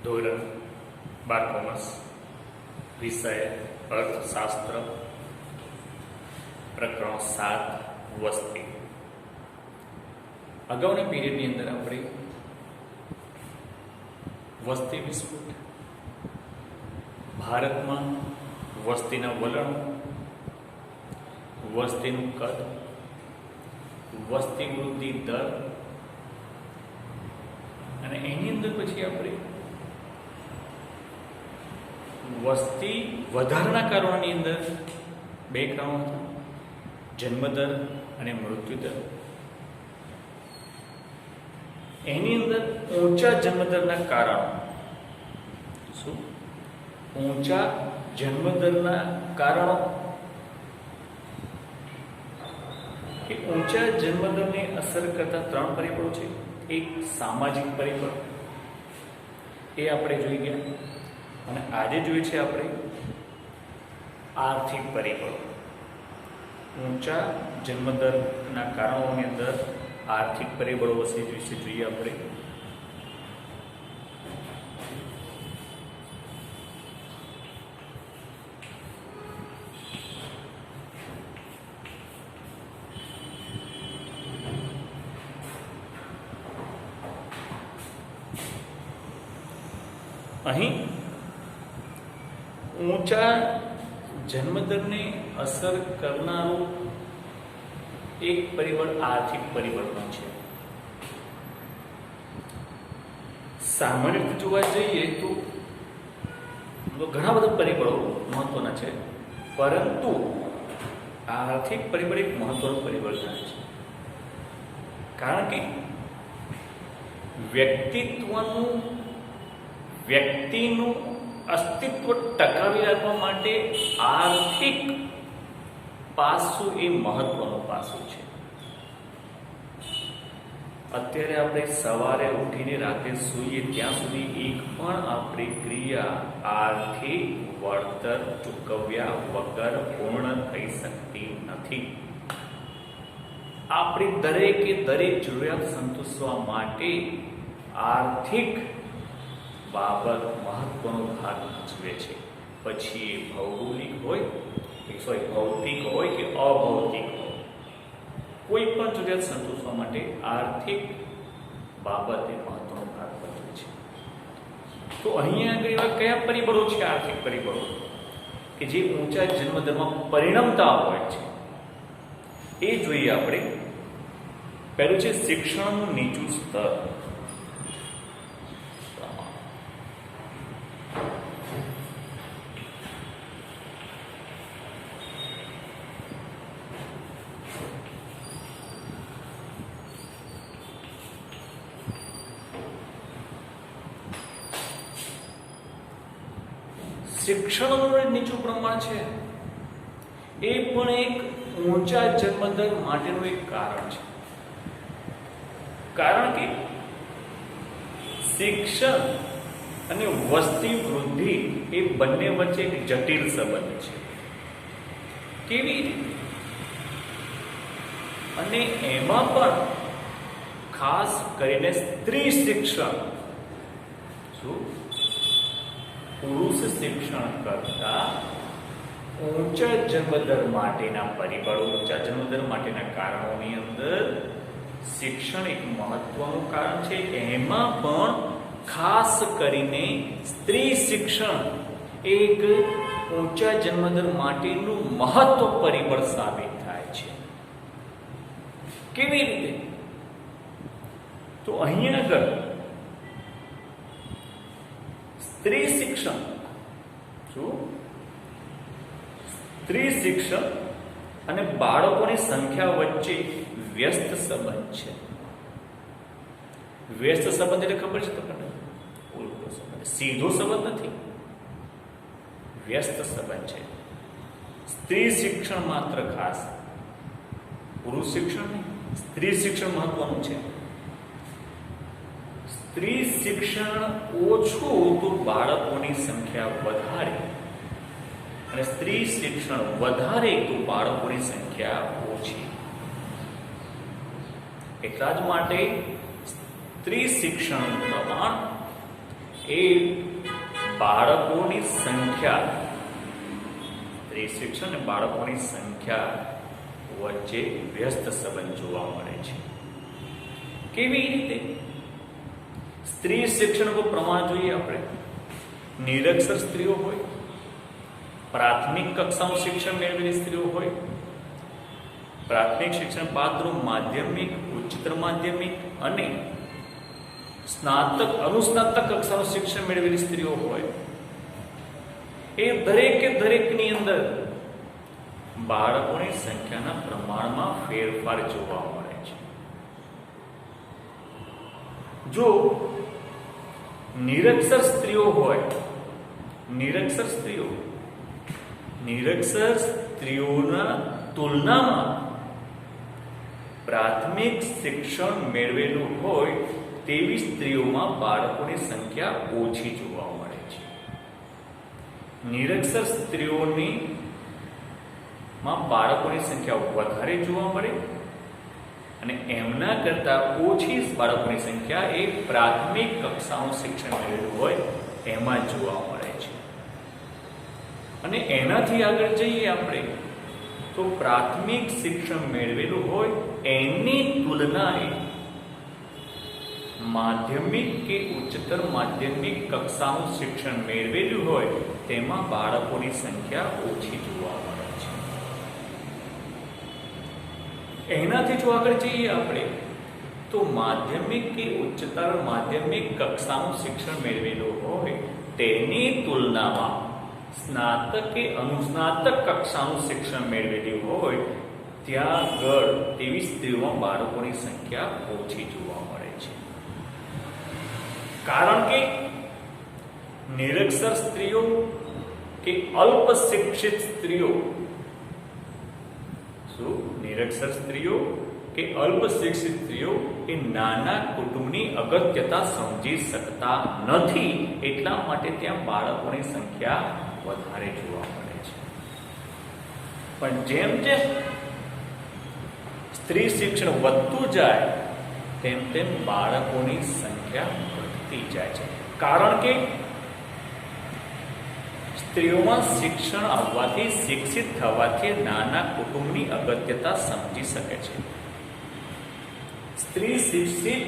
ધોરણ 12 કોમર્સ વિષય અર્થશાસ્ત્ર પ્રકરણ 7 વસ્તી. અગાઉના પીરિયડની અંદર આપણે વસ્તી વિસ્ફોટ, ભારતમાં વસ્તીના વલણો, વસ્તીનું કદ, વસ્તી વૃદ્ધિ દર અને એની અંદર પછી આપણે વસ્તી વધારાના કારણોની અંદર બે કારણો હતા, જન્મદર અને મૃત્યુદર. એની અંદર ઊંચા જન્મદરના કારણો શું? ઊંચા જન્મદરના કારણો કે ઊંચા જન્મદરને અસર કરતા 3 પરિબળો છે. એક સામાજિક પરિબળ, એ આપણે જોઈ ગયા, અને આજે જોઈએ છે આપણે આર્થિક પરિબળો. ઊંચા જન્મદરના કારણોની અંદર આર્થિક પરિબળો વિશે જોઈએ આપણે. અહીં ઊંચા જન્મદરને અસર કરનારું એક પરિબળ આર્થિક પરિબળ પણ છે. સામાન્ય રીતે જોવા જઈએ તો ઘણા બધા પરિબળો મહત્વના છે, પરંતુ આર્થિક પરિબળ એક મહત્વનું પરિબળ ગણાય છે. કારણ કે વ્યક્તિનું અસ્તિત્વ ટકાવી રાખવા માટે આર્થિક પાસું એ મહત્વનું પાસું છે. અત્યારે આપણે સવારે ઉઠીને રાતે સૂઈએ ત્યાં સુધી એક પણ આપણી ક્રિયા આર્થિક વળતર ચૂકવ્યા વગર પૂર્ણ થઈ શકતી નથી. આપણી દરેકે દરેક જરૂરિયાત સંતોષવા માટે આર્થિક બાબત મહત્વનો ભાગ ભજવે છે. પછી એ ભૌતિક હોય કે અભૌતિક હોય, કોઈ પણ જરૂરિયાત સંતોષવા માટે આર્થિક બાબતે મહત્વનો ભાગ ભજવે છે. તો અહીંયા આગળ એવા કયા પરિબળો છે આર્થિક પરિબળો કે જે ઊંચા જન્મદરમાં પરિણમતા હોય છે, એ જોઈએ આપણે. પહેલું છે શિક્ષણનું નીચું સ્તર. શિક્ષણનું નીચું પ્રમાણ છે એ પણ એક ઊંચા જન્મદર માટેનું એક કારણ છે. કારણ કે શિક્ષણ અને વસ્તી વૃદ્ધિ એ બંને વચ્ચે એક જટિલ સંબંધ છે. કેવી રીતે? અને એમાં પણ ખાસ કરીને સ્ત્રી શિક્ષણ પુરુષ શિક્ષણ કરતા ઊંચા જન્મદર માટેના પરિબળો, ઊંચા જન્મદર માટેના કારણોની અંદર શિક્ષણ એક મહત્વનું કારણ છે. એમાં પણ ખાસ કરીને સ્ત્રી શિક્ષણ એક ઊંચા જન્મદર માટેનું મહત્વ પરિબળ સાબિત થાય છે. કેવી રીતે? તો અહીંયા આગળ સ્ત્રી શિક્ષણ અને બાળકોની સંખ્યા વચ્ચે વ્યસ્ત સંબંધ છે. વ્યસ્ત સંબંધ એટલે ખબર છે તમને? ઉલટો સંબંધ, સીધો સંબંધ નથી, વ્યસ્ત સંબંધ છે. સ્ત્રી શિક્ષણ માત્ર ખાસ, પુરુષ શિક્ષણ નહીં, સ્ત્રી શિક્ષણ મહત્વનું છે. સ્ત્રી શિક્ષણ ઓછું તો બાળકોની સંખ્યા વધારે, અને સ્ત્રી શિક્ષણ વધારે તો બાળકોની સંખ્યા ઓછી. એટલા જ માટે સ્ત્રી શિક્ષણનું પ્રમાણ એ બાળકોની સંખ્યા, સ્ત્રી શિક્ષણ અને બાળકોની સંખ્યા વચ્ચે વ્યસ્ત સંબંધ જોવા મળે છે. કેવી રીતે? સ્ત્રી શિક્ષણનું પ્રમાણ જોઈએ આપણે. નિરક્ષર સ્ત્રીઓ હોય, પ્રાથમિક કક્ષાનું શિક્ષણ મેળવેલી સ્ત્રીઓ હોય, પ્રાથમિક શિક્ષણ બાદનું માધ્યમિક, ઉચ્ચતર માધ્યમિક અને સ્નાતક, અનુસ્નાતક કક્ષાનું શિક્ષણ મેળવેલી સ્ત્રીઓ હોય, એ દરેકની અંદર બાળકોની સંખ્યાના પ્રમાણમાં ફેરફાર જોવા મળે છે. જો નિરક્ષર સ્ત્રીઓ હોય, નિરક્ષર સ્ત્રીઓના તુલનામાં પ્રાથમિક શિક્ષણ મેળવેલું હોય તેવી સ્ત્રીઓમાં બાળકોની સંખ્યા ઓછી જોવા મળે છે. નિરક્ષર સ્ત્રીઓની માં બાળકોની સંખ્યા વધારે જોવા મળે અને એમના કરતા ઓછી બાળકોની સંખ્યા એ પ્રાથમિક કક્ષાનું શિક્ષણ મેળવેલું હોય એમાં જોવા મળે છે. અને એનાથી આગળ જઈએ આપણે તો પ્રાથમિક શિક્ષણ મેળવેલું હોય એની તુલનાએ માધ્યમિક કે ઉચ્ચતર માધ્યમિક કક્ષાનું શિક્ષણ મેળવેલું હોય તેમાં બાળકોની સંખ્યા ઓછી જોવા મળે છે. એનાથી જો આગળ જઈએ આપણે તો માધ્યમિક કે ઉચ્ચતર માધ્યમિક કક્ષાનું શિક્ષણ મેળવેલું હોય તેની તુલનામાં સ્નાતક કે અનુસ્નાતક કક્ષાનું શિક્ષણ મેળવેલું હોય ત્યાં આગળ તેવી સ્ત્રીઓમાં બાળકોની સંખ્યા ઓછી જોવા મળે છે. કારણ કે નિરક્ષર સ્ત્રીઓ કે અલ્પ શિક્ષિત સ્ત્રીઓ, નિરક્ષર સ્ત્રીઓ કે અલ્પ શિક્ષિત સ્ત્રીઓ એ નાના કુટુંબની અગત્યતા સમજી શકતા નથી, એટલા માટે ત્યાં બાળકોની સંખ્યા વધારે જોવા મળે છે. પણ જેમ જેમ સ્ત્રી શિક્ષણ વધતું જાય તેમ તેમ બાળકોની સંખ્યા ઘટતી જાય છે. કારણ કે સ્ત્રીઓમાં શિક્ષણ આવવાથી, શિક્ષિત થવાથી નાના કુટુંબની અગત્યતા સમજી શકે છે. સ્ત્રી શિક્ષિત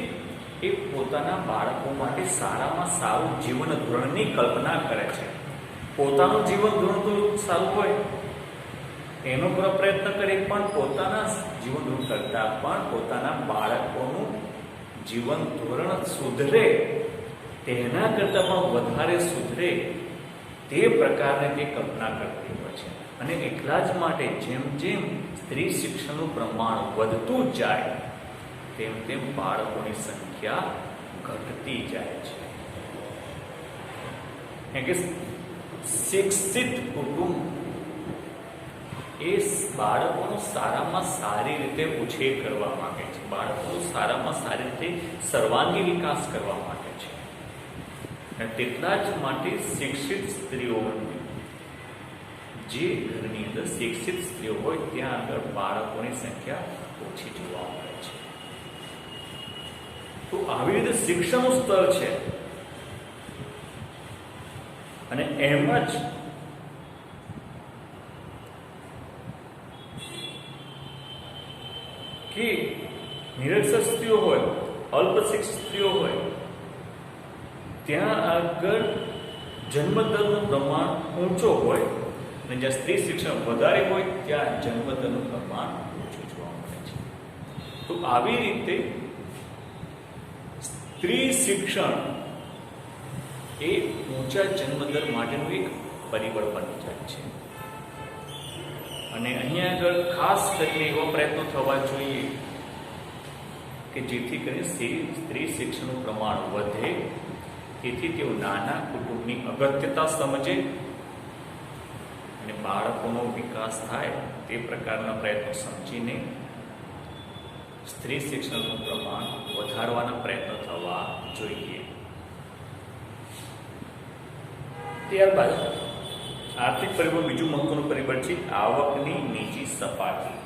એ પોતાના બાળકો માટે સારામાં સારું જીવન ધોરણની કલ્પના કરે છે. પોતાનું જીવન ધોરણ તો સારું હોય એનો પૂરો પ્રયત્ન કરે, પણ પોતાના જીવન ધોરણ કરતા પણ પોતાના બાળકોનું જીવન ધોરણ સુધરે તેના કરતા પણ વધારે સુધરે તે પ્રકારની તે કલ્પના કરતી હોય છે. અને એટલા જ માટે જેમ જેમ સ્ત્રી શિક્ષણનું પ્રમાણ વધતું જાય તેમ તેમ બાળકોની સંખ્યા ઘટતી જાય છે. કેમ કે શિક્ષિત કુટુંબ એ બાળકોનો સારામાં સારી રીતે ઉછેર કરવા માંગે છે, બાળકોનો સારામાં સારી રીતે સર્વાંગી વિકાસ કરવા માંગે છે. અને તેટલા જ માટે શિક્ષિત સ્ત્રીઓને, જે ઘરની અંદર શિક્ષિત સ્ત્રીઓ હોય ત્યાં આગળ બાળકોની સંખ્યા ઓછી જોવા મળે છે. તો આવી રીતે શિક્ષણનું સ્તર છે અને એમ જ કે નિરક્ષર સ્ત્રીઓ હોય, અલ્પ શિક્ષિત સ્ત્રીઓ હોય ત્યાં આગળ જન્મદરનું પ્રમાણ ઊંચો હોય અને જ્યાં સ્ત્રી શિક્ષણ વધારે હોય ત્યાં જન્મદરનું પ્રમાણ ઓછું જોવા મળે છે. તો આવી રીતે સ્ત્રી શિક્ષણ એ ઊંચા જન્મદર માટેનું એક પરિબળ બની જાય છે. અને અહીંયા આગળ ખાસ કરીને એવો પ્રયત્નો થવા જોઈએ કે જેથી કરીને સ્ત્રી શિક્ષણનું પ્રમાણ વધે, તેથી તેઓ નાના કુટુંબની અગત્યતા સમજે અને બાળકોનો વિકાસ થાય તે પ્રકારના પ્રયત્નો સમજીને સ્ત્રી શિક્ષણનું પ્રમાણ વધારવાના પ્રયત્નો થવા જોઈએ. ત્યારબાદ આર્થિક પરિબળ, બીજું મહત્વનું પરિબળ છે આવકની નીચી સપાટી.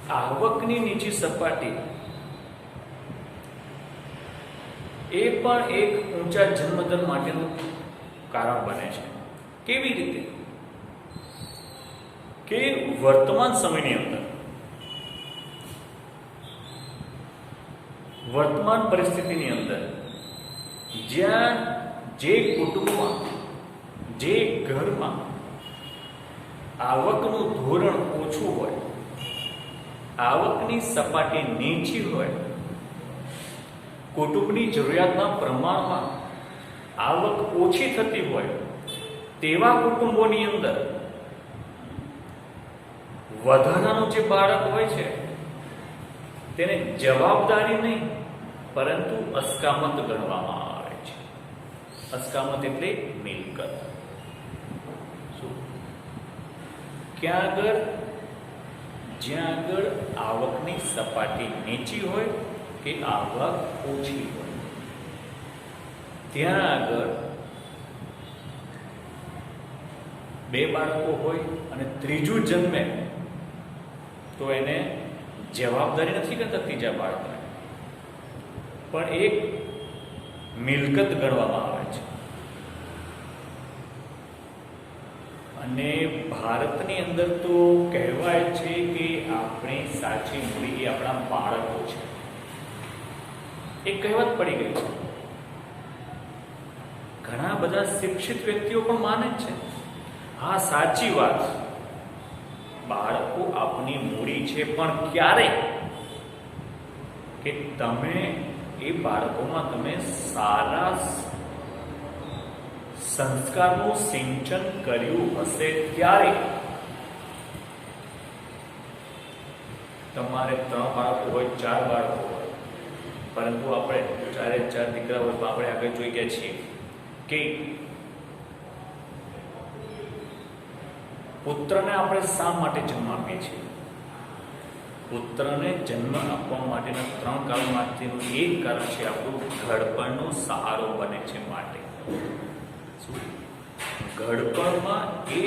આવકની નીચી સપાટી એ પણ એક ઊંચા જન્મદર માટેનું કારણ બને છે. કેવી રીતે? કે વર્તમાન સમયની અંદર, વર્તમાન પરિસ્થિતિની અંદર જ્યાં જે કુટુંબમાં, જે ઘરમાં આવકનું ધોરણ ઓછું હોય, આવકની સપાટી નીચી હોય, કુટુંબની જરૂરિયાતના પ્રમાણમાં આવક ઓછી થતી હોય, તેવા કુટુંબોની અંદર વધારાનું જે બાળક હોય છે તેને જવાબદારી નહીં પરંતુ અસ્કામત ગણવામાં આવે છે. અસ્કામત એટલે મિલકત. શું? ક્યાં આગળ? જ્યાં આગળ આવકની સપાટી નીચી હોય કે આવક ઓછી હોય, ત્યાં આગળ બે બાળકો હોય અને ત્રીજું જન્મે તો એને જવાબદારી નથી કરતા ત્રીજા બાળકને, પણ એક મિલકત ગણવામાં આવે છે. અને ભારતની અંદર તો કહેવાય છે કે આપણી સાચી મૂડી એ આપણા બાળકો છે. એક કહેવત પડી ગઈ છે. ઘણા બધા શિક્ષિત વ્યક્તિઓ પણ માને છે, હા સાચી વાત, બાળકો આપની મૂડી છે, પણ ક્યારે? કે તમે એ બાળકોમાં તમે સારા સંસ્કારનું સિંચન કર્યું હશે ત્યારે. તમારે 3 બાળકો હોય, 4 બાળકો હોય, પરંતુ આપણે 4 દીકરા હોય, આપણે આગળ જોઈ ગયા છીએ કે પુત્રને આપણે શા માટે જન્મ આપીએ છીએ? પુત્રને જન્મ આપવા માટેના 3 કારણોમાંથીનું એક કારણ છે આપણું ઘડપણનો સહારો બને છે માટે. શું? ઘડપણમાં એ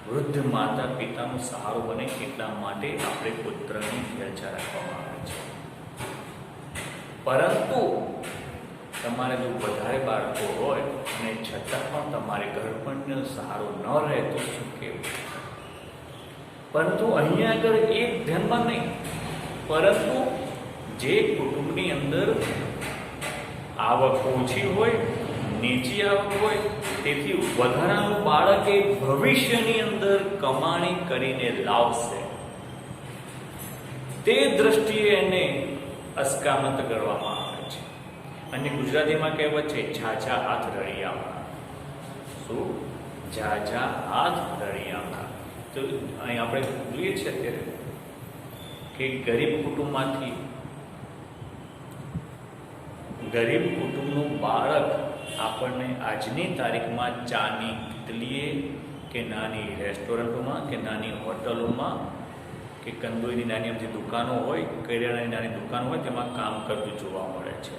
વૃદ્ધ માતા પિતાનો સહારો બને એટલા માટે આપણે પુત્રની ચર્ચા રાખવામાં આવે છે. પરંતુ તમારે જો વધારે બાળકો હોય અને છતાં પણ તમારે ઘડપણનો સહારો ન રહે તો શું કહેવું? પરંતુ અહીંયા આગળ એક ધ્યાનમાં નહીં, પરંતુ જે કુટુંબની અંદર આવક ઓછી હોય, નીચી આવક હોય, તેથી વધારાનું બાળક એ ભવિષ્યની અંદર કમાણી કરીને લાવશે, તે દ્રષ્ટિએ એને અસ્કામત કરવામાં આવે છે. અને ગુજરાતીમાં કહેવત છે, ઝાઝા હાથ રળિયામણા. શું? ઝાઝા હાથ રળિયામણા. તો અહીં આપણે જોઈએ છીએ અત્યારે કે ગરીબ કુટુંબનું બાળક આપણને આજની તારીખમાં ચાની કિટલીએ કે નાની રેસ્ટોરન્ટોમાં કે નાની હોટલોમાં કે કંદોઈની નાની અમથી દુકાનો હોય, કરિયાણાની નાની દુકાન હોય, તેમાં કામ કરતું જોવા મળે છે.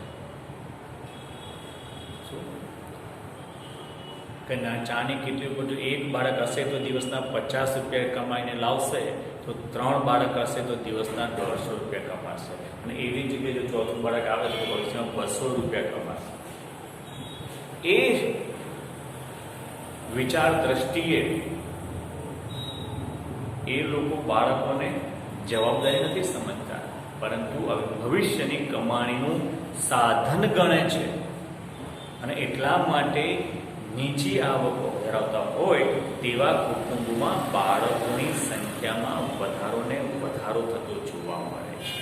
કે ચાની કિટલી ઉપર જો એક બાળક હશે તો દિવસના 50 રૂપિયા કમાઈને લાવશે, તો 3 બાળક હશે તો દિવસના 150 રૂપિયા કમાશે, અને એવી જગ્યાએ જો ચોથું બાળક આવે તો ભવિષ્યમાં 200 રૂપિયા કમાશે. એ વિચાર દ્રષ્ટિએ એ લોકો બાળકોને જવાબદારી નથી સમજતા, પરંતુ ભવિષ્યની કમાણીનું સાધન ગણે છે. અને એટલા માટે નીચી આવકો ધરાવતા હોય તેવા કુટુંબોમાં બાળકોની સંખ્યામાં વધારો થતો જોવા મળે છે.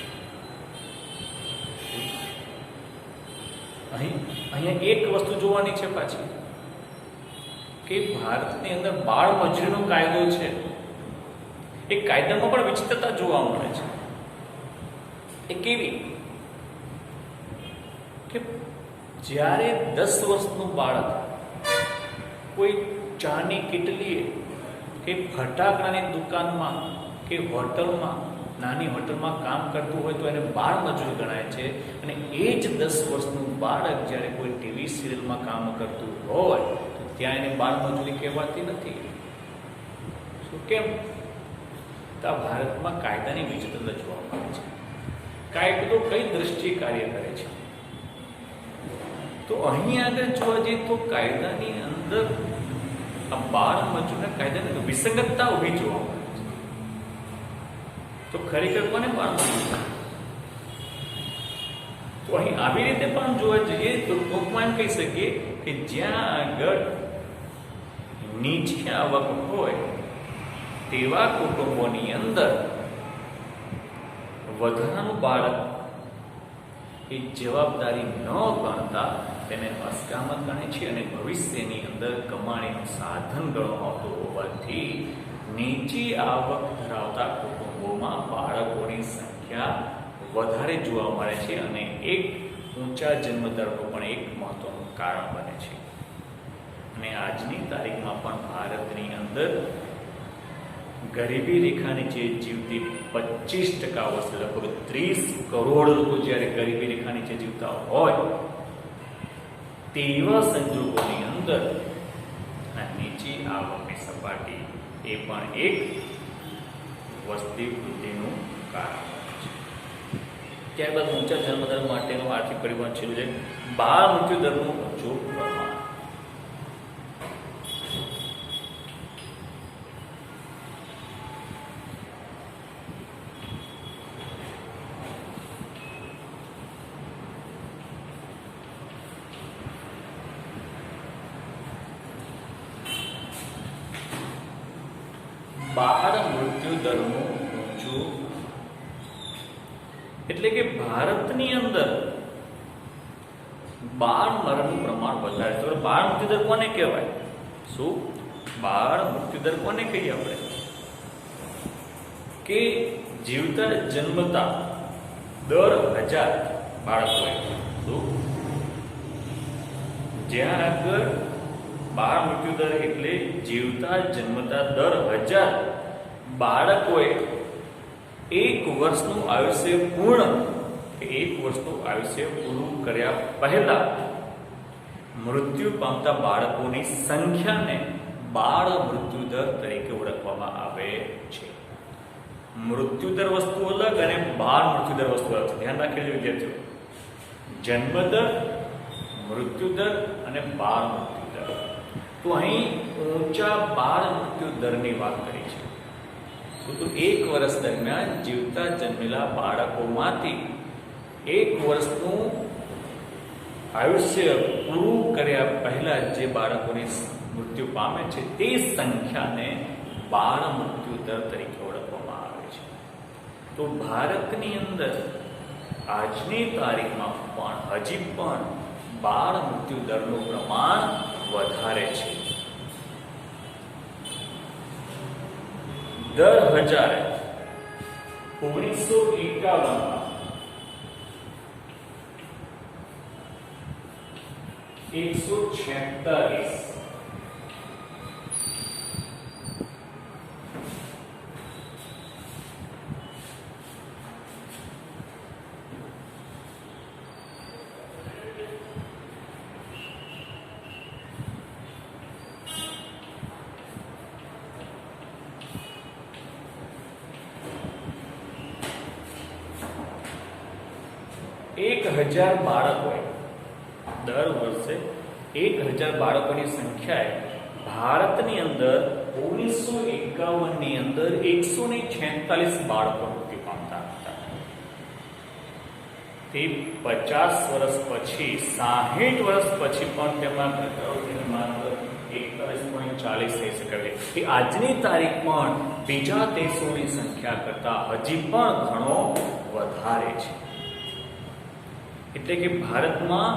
અહીંયા એક વસ્તુ જોવાની છે પાછી, કે ભારતની અંદર બાળ મજૂરીનો કાયદો છે. એ કાયદામાં પણ વિચિત્રતા જોવા મળે છે. એ કેવી? કે જ્યારે 10 વર્ષનું બાળક કોઈ ચાની કિટલીએ કે ફટાકડાની દુકાનમાં કે હોટલમાં, નાની હોટલમાં કામ કરતું હોય તો એને બાળ મજૂર ગણાય છે. અને એ જ 10 વર્ષનું બાળક જ્યારે કોઈ ટીવી સિરિયલમાં કામ કરતું હોય તો ત્યાં એને બાળ મજૂરી કહેવાતી નથી. શું? કેમ? તો આ ભારતમાં કાયદાની વિચિત્રતા જોવા મળે છે. કાયદો કઈ દ્રષ્ટિએ કાર્ય કરે છે? તો અહીં આગળ જોવા જઈએ તો કાયદાની અંદર આ બાળ મજૂરના કાયદાની વિસંગતતા ઊભી જોવા મળે છે. તો ખરેખર કોને બાળ મજૂર? તો અહીં આવી રીતે પણ જોવા જઈએ તો ટૂંકમાં કહી શકીએ કે જ્યાં આગળ નીચી આવક હોય તેવા કુટુંબોની અંદર વધારાનું બાળક એ જવાબદારી ન ગણતા તેને અસ્કામત ગણે છે અને ભવિષ્યની અંદર કમાણીનું સાધન ગણવામાં આવતું હોવાથી નીચી આવક ધરાવતા કુટુંબોમાં બાળકોની સંખ્યા વધારે જોવા મળે છે અને એક ઊંચા જન્મદરનું પણ એક મહત્વનું કારણ બને છે. અને આજની તારીખમાં પણ ભારતની અંદર ગરીબી રેખા નીચે જીવતી 25% વસ્તી, લગભગ 30 કરોડ લોકો જ્યારે ગરીબી રેખા નીચે જીવતા હોય તેવા સંજોગોની અંદર આ નીચી આવકની સપાટી એ પણ એક વસ્તી વૃદ્ધિનું કારણ છે. ત્યારબાદ ઊંચા જન્મદર માટેનું આર્થિક પરિબળ છેલ્લું છે બાળ મૃત્યુ દરનું ઊંચું પ્રમાણ. બાળ મૃત્યુ દરનું ઊંચું એટલે કે ભારતની અંદર બાળ મરણનું પ્રમાણ વધારે છે. બાળ મૃત્યુ દર કોને કહેવાય? શું બાળ મૃત્યુ દર કોને કહીએ આપણે? કે જીવતા જન્મતા દર 1000 બાળક હોય. શું જ્યાં આગળ બાળ મૃત્યુ દર એટલે જીવતા જન્મતા દર 1000 બાળકોએ 1 વર્ષનું આયુષ્ય પૂર્ણ કર્યા પહેલા મૃત્યુ પામતા બાળકોની સંખ્યાને બાળ મૃત્યુ દર તરીકે ઓળખવામાં આવે છે. મૃત્યુ દર વસ્તુ અલગ અને બાળ મૃત્યુ દર વસ્તુ અલગ છે. ધ્યાન રાખજો વિદ્યાર્થીઓ. જન્મ દર, મૃત્યુ દર અને બાળ મૃત્યુ દર. તો અહીં ઊંચા બાળ મૃત્યુ દરની વાત કરી છે. તો 1 વર્ષ દરમિયાન જીવતા જન્મેલા બાળકોમાંથી 1 વર્ષનું આયુષ્ય પૂરું કર્યા પહેલા જે બાળકોની મૃત્યુ પામે છે તે સંખ્યાને બાળ મૃત્યુ દર તરીકે ઓળખવામાં આવે છે. તો ભારતની અંદર આજની તારીખમાં પણ હજી પણ બાળ મૃત્યુ દરનું પ્રમાણ વધારે છે. દર 1000 1951 146 1000 બાળકો દર વર્ષે 1000 બાળકોની સંખ્યાએ ભારતની અંદર 1951 ની અંદર 146 બાળકો મૃત્યુ પામતા હતા. તે 50 વર્ષ પછી 60 વર્ષ પછી પણ તેમના માત્ર 41.40 થઈ શકે છે. આજની તારીખ પણ બીજા દેશોની સંખ્યા કરતા હજી પણ ઘણો વધારે છે. એટલે કે ભારતમાં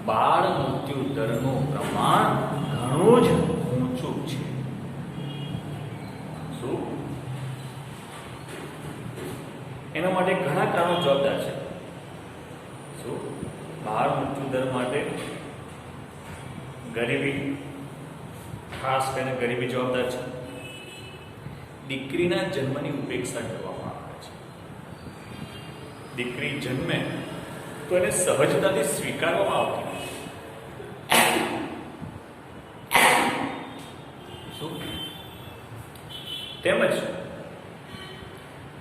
બાળ મૃત્યુ દરનું પ્રમાણ ઘણું જ ઊંચું છે. શું એના માટે ઘણા કારણો જવાબદાર છે. શું બાળ મૃત્યુ દર માટે ગરીબી, ખાસ કરીને ગરીબી જવાબદાર છે. દીકરીના જન્મની ઉપેક્ષા કરવામાં આવે છે. દીકરી જન્મે તો એને સહજતાથી સ્વીકારવામાં આવતી નથી. શું તેમજ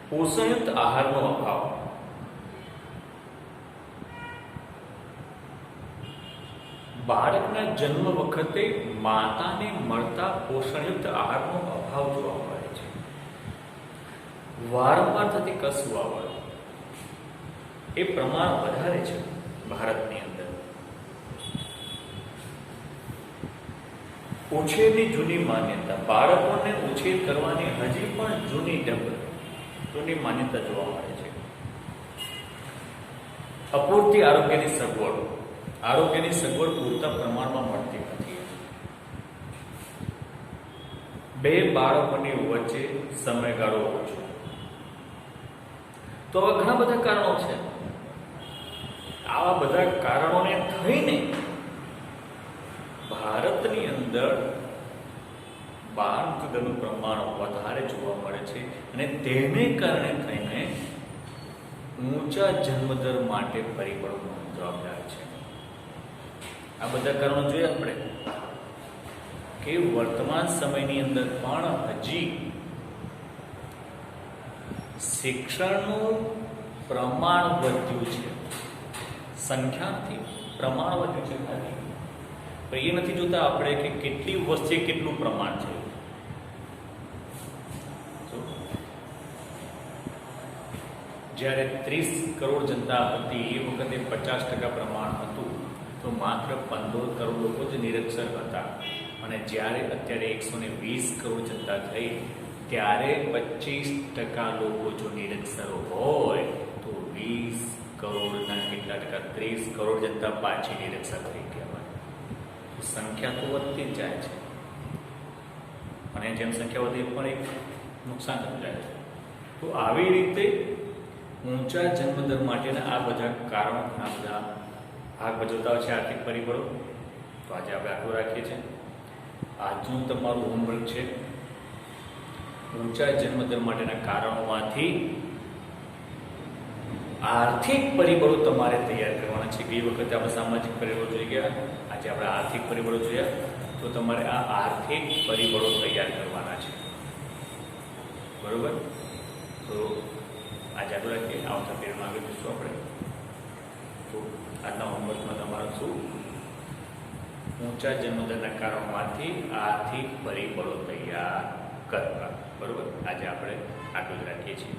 પોષણયુક્ત આહારનો અભાવ. બાળકના જન્મ વખતે માતાને મળતા પોષણયુક્ત આહારનો અભાવ જોવા મળે છે. વારંવાર થતી કસુવાવડ એ પ્રમાણ વધારે છે ભારતની અંદર. ઉછેરની જૂની માન્યતા, બાળકોને ઉછેર કરવાની હજી પણ જૂની માન્યતા જોવા મળે છે. અપૂરતી આરોગ્યની સગવડ પૂરતા પ્રમાણમાં મળતી નથી. બે બાળકોની વચ્ચે સમયગાળો ઓછો. તો આવા ઘણા બધા કારણો છે. આવા બધા કારણોને થઈને ભારતની અંદર બાળ મૃત્યુદરનું પ્રમાણ વધારે જોવા મળે છે અને તેને કારણે થઈને ઊંચા જન્મદર માટે પરિબળો જવાબદાર છે. આ બધા કારણો જોઈએ આપણે કે વર્તમાન સમયની અંદર પણ હજી શિક્ષણનું પ્રમાણ વધ્યું છે. સંખ્યા નથી, પ્રમાણ વધ્યું છે ખાલી. પણ એ નથી જોતા આપણે કે કેટલી વસ્તી કેટલું પ્રમાણ છે. જ્યારે 30 કરોડ જનતા હતી એ વખતે 50% પ્રમાણ હતું, તો માત્ર 15 કરોડ લોકો જ નિરક્ષર હતા. અને જ્યારે અત્યારે 120 કરોડ જનતા થઈ ત્યારે 25% લોકો જો નિરક્ષર હોય તો 20 કરોડના કેટલા ટકા, 30 કરોડ જનતા પાછી નિરક્ષર થઈ ગયા. સંખ્યા તો વધતી જ જાય છે અને જેમ સંખ્યા વધે પણ એક નુકસાન થતું જાય છે. તો આવી રીતે ઊંચા જન્મદર માટેના આ બધા કારણો ઘણા બધા ભાગ ભજવતા હોય છે. આર્થિક પરિબળો તો આજે આપણે આટલું રાખીએ છીએ. આજનું તમારું હોમવર્ક છે ઊંચા જન્મદર માટેના કારણોમાંથી આર્થિક પરિબળો તમારે તૈયાર કરવાના છે. ગઈ વખતે આપણે સામાજિક પરિબળો જોઈ ગયા, આજે આપણે આર્થિક પરિબળો જોયા. તો તમારે આ આર્થિક પરિબળો તૈયાર કરવાના છે. બરોબર? તો આજે આટલું રાખીએ. આવતા પીરિયડમાં આગળ જઈશું આપણે. તો આજના હોમવર્કમાં તમારું શું? ઊંચા જન્મદરના કારણોમાંથી આર્થિક પરિબળો તૈયાર કરવા. બરોબર? આજે આપણે આટલું જ રાખીએ છીએ.